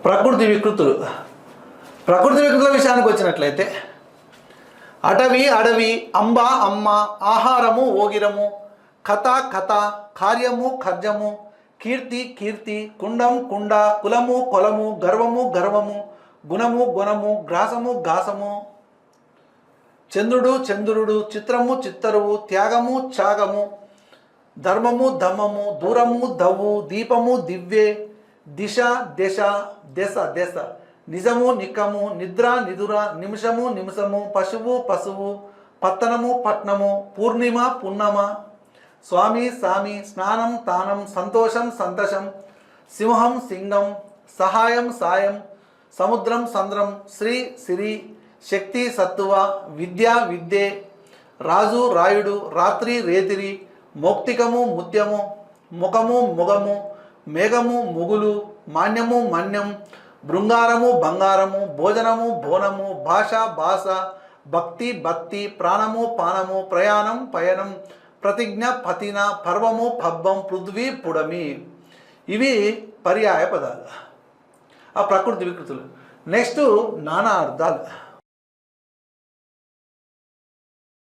ప్రకృతి వికృతులు. ప్రకృతి వికృతుల విషయానికి వచ్చినట్లయితే అటవి అడవి, అంబ అమ్మ, ఆహారము ఓగిరము, కథ కథ, కార్యము ఖర్జము, కీర్తి కీర్తి, కుండం కుండ, కులము కొలము, గర్వము గర్వము, గుణము గుణము, గ్రాసము గాసము, చంద్రుడు చంద్రుడు, చిత్రము చిత్తరువు, త్యాగము త్యాగము, ధర్మము ధమ్మము, దూరము దవ్వు, దీపము దివ్వే, దిశ దశ, దశ దశ, నిజము నిక్కము, నిద్ర నిదుర, నిమిషము నిమిషము, పశువు పశువు, పత్తనము పట్నము, పూర్ణిమ పున్నమ, స్వామి సామి, స్నానం తానం, సంతోషం సంతోషం, సింహం సింగం, సహాయం సాయం, సముద్రం సంద్రం, శ్రీ సిరి, శక్తి సత్తువ, విద్య విద్యే, రాజు రాయుడు, రాత్రి రేతిరి, మౌక్తికము ముత్యము, ముఖము ముగము, మేఘము ముగులు, మాన్యము మన్యం, బృంగారము బంగారము, భోజనము బోనము, భాష భాష, భక్తి భక్తి, ప్రాణము పానము, ప్రయాణం పయనం, ప్రతిజ్ఞ పతిన, పర్వము పబ్బం, పృథ్వీ పుడమి. ఇవి పర్యాయ పదాలు, ఆ ప్రకృతి వికృతులు. నెక్స్ట్ నానా అర్థాలు.